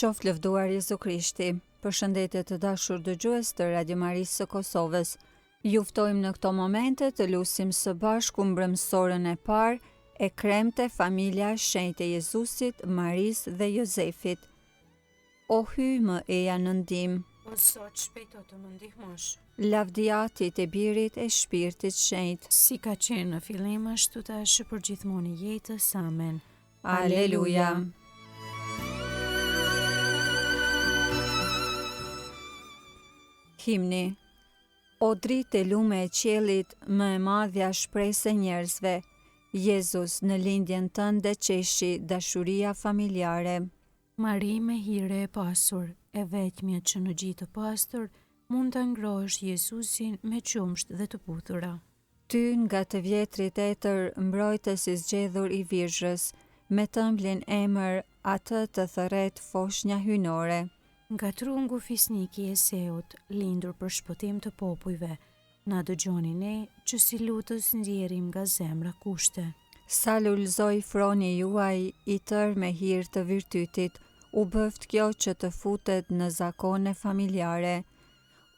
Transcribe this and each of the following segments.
Qoftë lëvduar Jezu Krishti. Përshëndetje të dashur dëgjues të Radio Marisë së Kosovës. Ju ftojmë në këto momente të lusim së bashku mbrëmsorën e parë e kremte familja shenjtë e Jezusit, Marisë dhe Jozefit. O hyj më eja në ndihmë. O sot shpejto të më ndihmosh. Lavdiatit e Birit e Shpirtit Shenjtë. Si ka qenë në fillim ashtu tash për gjithmonë i jetës. Amen. Aleluja. Himni. O dritë e lume e qiellit, më e madhja shpresë e njerëzve, Jezus në lindjen tënde qeshi dashuria familjare. Mari me hire e pasur, e vetmja që në gjithë të pastër, mund të ngrohesh Jezusin me qumsht dhe të puthura. Ty nga të vjetrit etër, mbrojtës i zgjedhur i Virgjës, me tëmblin emër atë të thërret foshnja hynore. Nga trungu fisniki e Seut, lindur për shpëtim të popujve, na dëgjoni ne që si lutës ndjerim nga zemra kushte. Sa lulzoj froni juaj i tër me hir të virtytit, u bëft kjo që të futet në zakone familjare.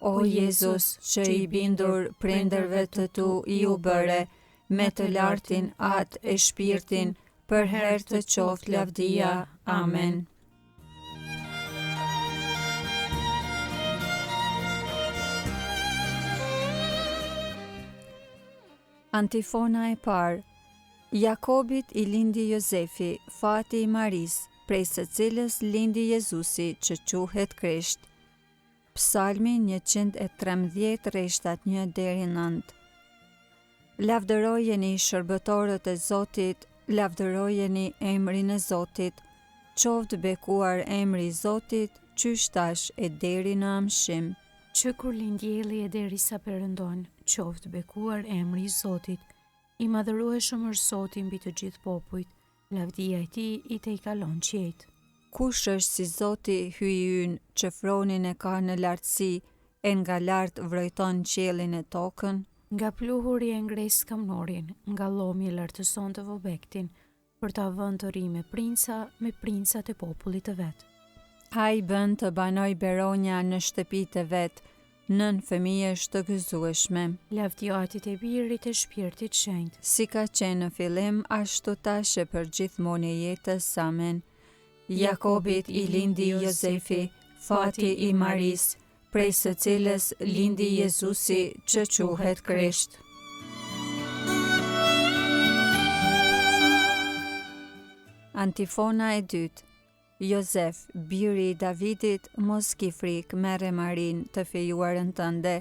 O Jezus, që i bindur prindërve të tu i u bëre, me të lartin atë e shpirtin, për herë të qoftë lavdia. Amen. Antifona e parë. Jakobit i lindi Jozefi, fati i Marisë, prej së cilës lindi Jezusi që quhet Krisht. Psalmi 113 rreshtat 1 deri 9. Lavdërojeni shërbëtorët e Zotit, lavdërojeni emrin e Zotit. Qoftë bekuar emri i Zotit, qysh tash e deri në amshim. Që kur lind dielli e derisa perëndon, qoftë bekuar emri i Zotit, i madhërueshëm është Zoti mbi të gjithë popujt, lavdia e tij i te i kalon qiejt. Kush është si Zoti hyj ynë, që fronin e ka në lartësi, e nga lart vrojton qiellin e tokën? Nga pluhuri e ngres skamnorin, nga llomi e lartëson të vobektin, për ta vënë të ri me princat e popullit të vet. Ai bën të banoj beronja në shtëpitë e vet, nën fëmijësh të gëzueshme. Lavdiatit e Birit e Shpirtit Shenjtë. Si ka qenë në fillim, ashtu tash e për gjithmonë e jetës. Amen. Jakobit i lindi Jozefi, fati i Marisë, prej së cilës lindi Jezusi që quhet Krisht. Antifona e dytë. Jozef, biri i Davidit, mos ki frikë, merre Marin të fejuarën tënde,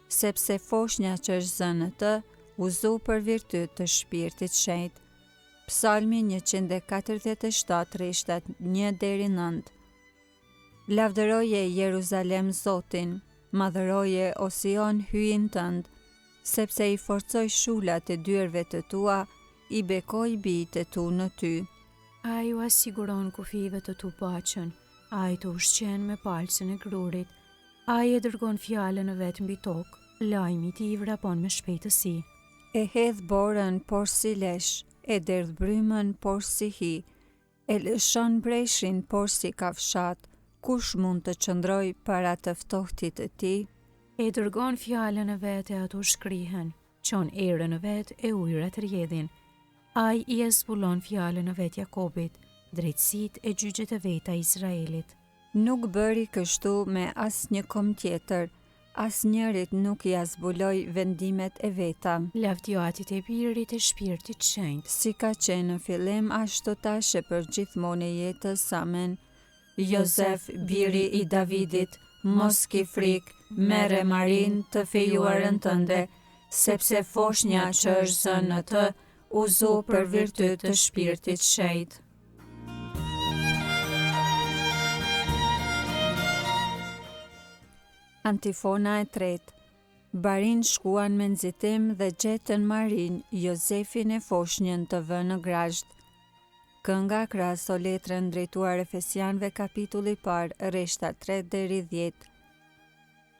sepse foshnja që është zënë në të, u zu për virtyt të Shpirtit Shenjtë. Psalmi 147 rreshtat 1 deri 9. Lavdëroje Jeruzalem Zotin, madhëroje o Sion hyjin tënd, sepse i forcoj shullat e dyerve të tua, i bekoj bijtë e tu në ty. Ai u asiguron kufive të tu paqen, ai të ushqen me palcën e grurit, ai e dërgon fjalën e vet mbi tokë, lajmi i tij vrapon me shpejtësi. E hedh borën por si lesh, e derdh brymën por si hi, e lëshon breshin por si kafshat, kush mund të qëndroj para të ftohtit të tij? E dërgon fjalën e vet e ato shkrihen, çon erën e vet e ujërat rrjedhin. Ai i zbulon fjalën e vet Jakobit, drejtësitë e gjyqjet e veta Izraelit. Nuk bëri kështu me asnjë kom tjetër, asnjërit nuk i zbuloi vendimet e veta. Lavdiatit e Birit e Shpirtit Shenjtë. Si ka qenë në fillim, ashtu tash e për gjithmonë e jetës. Amen. Jozef, biri i Davidit, mos ki frikë, merre Marin të fejuarën tënde, sepse foshnja që është zënë në të, u zu për virtyt të Shpirtit Shenjtë. Antifona e tretë. Barin shkuan me nxitim dhe gjetën Marin, Jozefin e foshnjën të vënë në grasht. Kënga kraso letrën drejtuar Efesianëve kapitulli parë, rreshtat 3 deri 10.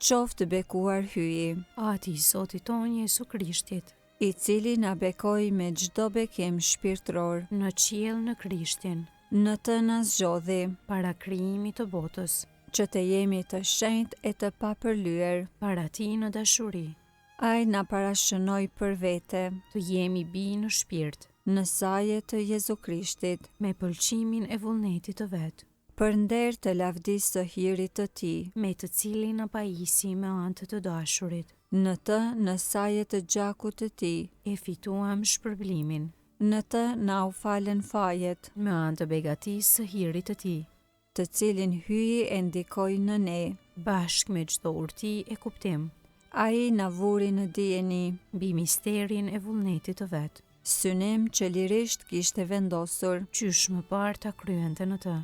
Qoftë bekuar hyji, ati Zotit tonë Jezu Krishtit, i cili na bekoi me çdo bekim shpirtëror në qiell në Krishtin. Në të na zgjodhi para krijimit të botës, që të jemi të shenjtë e të papërlyer. para ti në dashuri, Ai na parashënoi për vete të jemi bi në shpirt, në saje të Jezu Krishtit, me pëlqimin e vullnetit të vet, për nder të lavdisë së hirit të Tij. me të cilin na pajisi me anë të dashurit, Në të, në saje të gjakut të Tij, e fituam shpërblimin, në të na u falen fajet, me anë të begatisë së hirit të ti, të cilin hyi e ndikoi në ne. bashk me çdo urti e kuptim, Ai na vuri në dijeni, mbi misterin e vullnetit të vet, synim që lirisht kishte vendosur, qysh më parë ta kryente në të,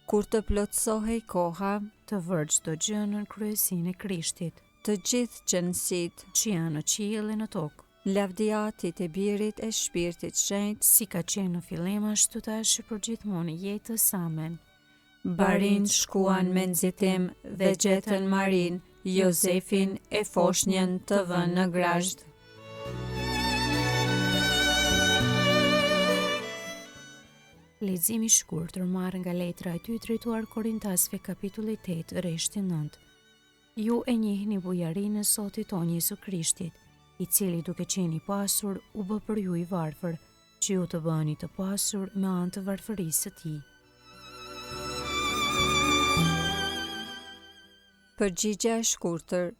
kur të plotësohej koha, të vërë çdo gjë në kryesinë e Krishtit, të gjithë qënësit, që janë në qiell e në tokë, lavdiatit e Birit e Shpirtit Shenjtë, si ka qenë në fillim ashtu tash për gjithmonë jetës amen. Barin shkuan me nxitim dhe gjetën Marin, Jozefin e foshnjën të vënë në grasht. Leximi i shkurtër marrë nga letra e 2 drejtuar Korintasve kapitulli 8 rreshti 9. Ju e njihni bujarinë e Zotit tonë Jezu Krishtit, i cili duke qenë i pasur u bë për ju i varfër, që ju të bëni të pasur me anë të varfërisë së tij. Përgjigje e shkurtër.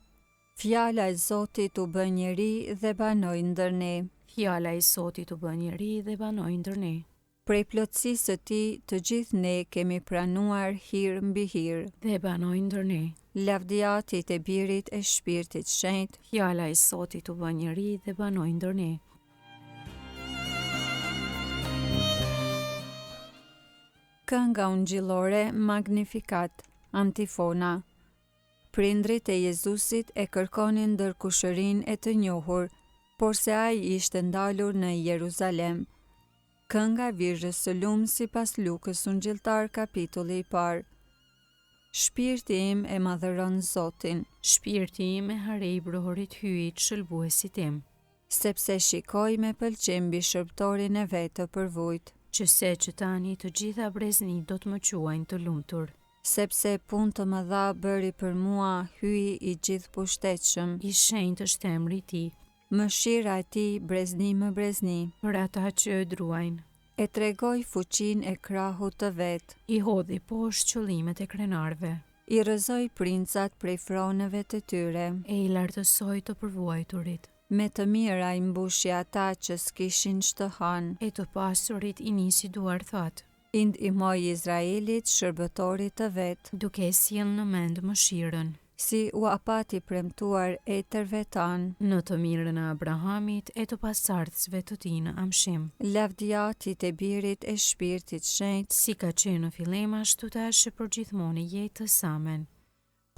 Fjala e Zotit u bë njeri dhe banoi ndër ne. Fjala e Zotit u bë njeri dhe banoi ndër ne. Prej plotësisë së Tij, të gjithë ne kemi pranuar hir mbi hir. Dhe banoi ndër ne. Lavdiatit e Birit e Shpirtit Shenjtë, Fjala e Zotit u bë njeri dhe banoi ndër ne. Kënga ungjillore Magnificat, antifona. Prindrit e Jezusit e kërkonin ndërkushërinë e të njohur, por se ai ishte ndalur në Jeruzalem. Kënga Virgjës së Lumë sipas Lukës Ungjilltar kapitulli i parë. Shpirti im e madhëron Zotin, Shpirti im e harej brohorit hyjit shëlbuesit tim, sepse shikoj me pëlqim mbi shërbëtorin e vet të përvujt, që tani të gjitha brezni do të më quajnë të lumtur. sepse punë të mëdha bëri për mua hyi i gjithë pushtetshëm, I shenjtë është emri i tij, mëshira e Tij brezni më brezni, për ata që e druajnë. e tregoj fuqinë e krahut të vet, I hodhi poshtë qëllimet e krenarve, i rrëzoi princat prej fronëve të tyre, e i lartësoi të përvuajturit, me të mira i mbushi ata që s'kishin ç'të hanë, e të pasurit i nisi duar thatë, i ndihmoi Izraelit shërbëtorit të vet, duke e sjellë në mend mëshirën, si u apati premtuar etërve tanë, në të mirën e Abrahamit e të pasardhësve të tij në amshim, lavdiatit e Birit e Shpirtit Shenjtë, si ka qenë në fillim ashtu tash e për gjithmonë jetës amen.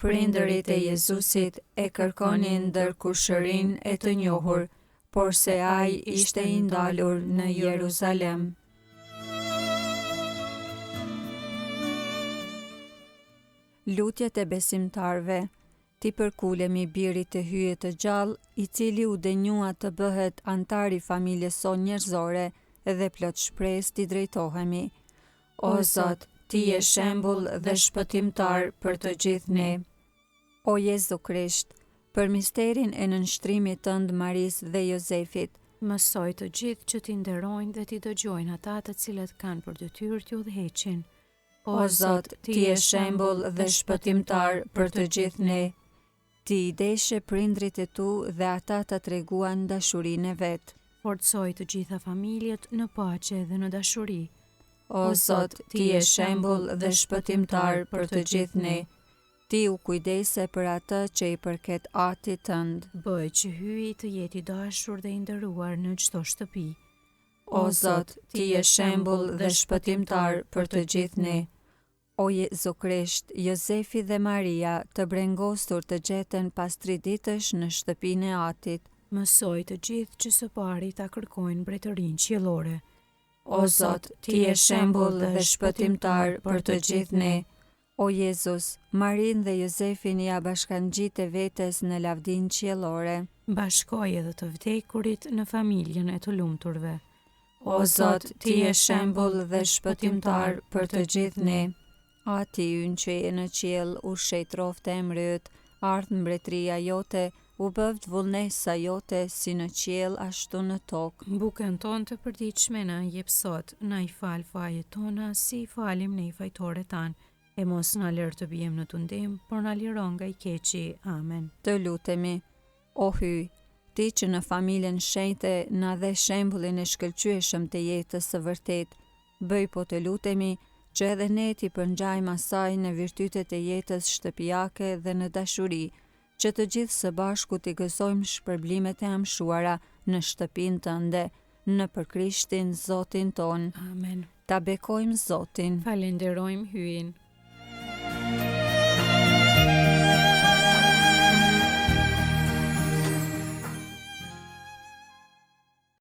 prindërit e Jezusit e kërkonin ndërkushërinë e të njohur, por se ai ishte i ndalur në Jeruzalem. Lutjet e besimtarve. Ti përkulemi birit të hyjet të gjallë, i cili u denjua të bëhet antar i familjes sonë njerëzore dhe plot shpresë ti drejtohemi. O Zot, Ti je shembull dhe shpëtimtar për të gjithë ne. O Jezu Krisht, për misterin e nënshtrimit tënd Maris dhe Jozefit, Mësoj të gjithë që t'i nderojnë dhe t'i dëgjojnë ata të cilët kanë për detyrë t'ju udhëheqin. O Zot, Ti je shembull dhe shpëtimtar për të gjithë ne. Ti i deshe prindrit e tu dhe ata të treguan dashurinë e vet. Forcoj të gjitha familjet në paqe dhe në dashuri. O Zot, Ti je shembull dhe shpëtimtar për të gjithë ne. Ti u kujdese për atë që i përket atit tënd. Bëj që hyi të jetë i dashur dhe i nderuar në çdo shtëpi. O Zot, Ti je shembull dhe shpëtimtar për të gjithë ne. O Jezu Krisht, Jozefi dhe Maria të brengosur të gjeten pas 3 ditësh në shtëpinë e atit. Mësoj të gjithë që së pari ta kërkojnë mbretërinë qiellore. O Zot, Ti je shembull dhe shpëtimtar për të gjithë ne. O Jezus, Marin dhe Jozefin ja bashkangjite vetes në lavdinë qiellore. Bashkoj edhe të vdekurit në familjen e të lumturve. O Zot, Ti je shembull dhe shpëtimtar për të gjithë ne. Ati ynë që je në qiell, u shejt roftë emri yt, ardh mbretëria jote, u bëvt vullnesa jote si në qiell ashtu në tokë. Bukën tonë të përditshme na jep sot, na i fal fajet tona si i falim ne fajtorët tanë, e mos na lër të bijmë në tundim, por na liron nga i keqi. Amen. Të lutemi, o Hyj, Ti që në familjen shenjte na dhe shembullin e shkëlqyeshëm të jetës së vërtet, bëj po të lutemi që edhe ne Ti përngjajmë asaj në virtytet e jetës shtëpiake dhe në dashuri, që të gjithë së bashku Ti gëzojmë shpërblimet e amshuara në shtëpinë Tënde, nëpër Krishtin Zotin ton. Amen. Ta bekojmë Zotin. Falenderojmë Hyjin.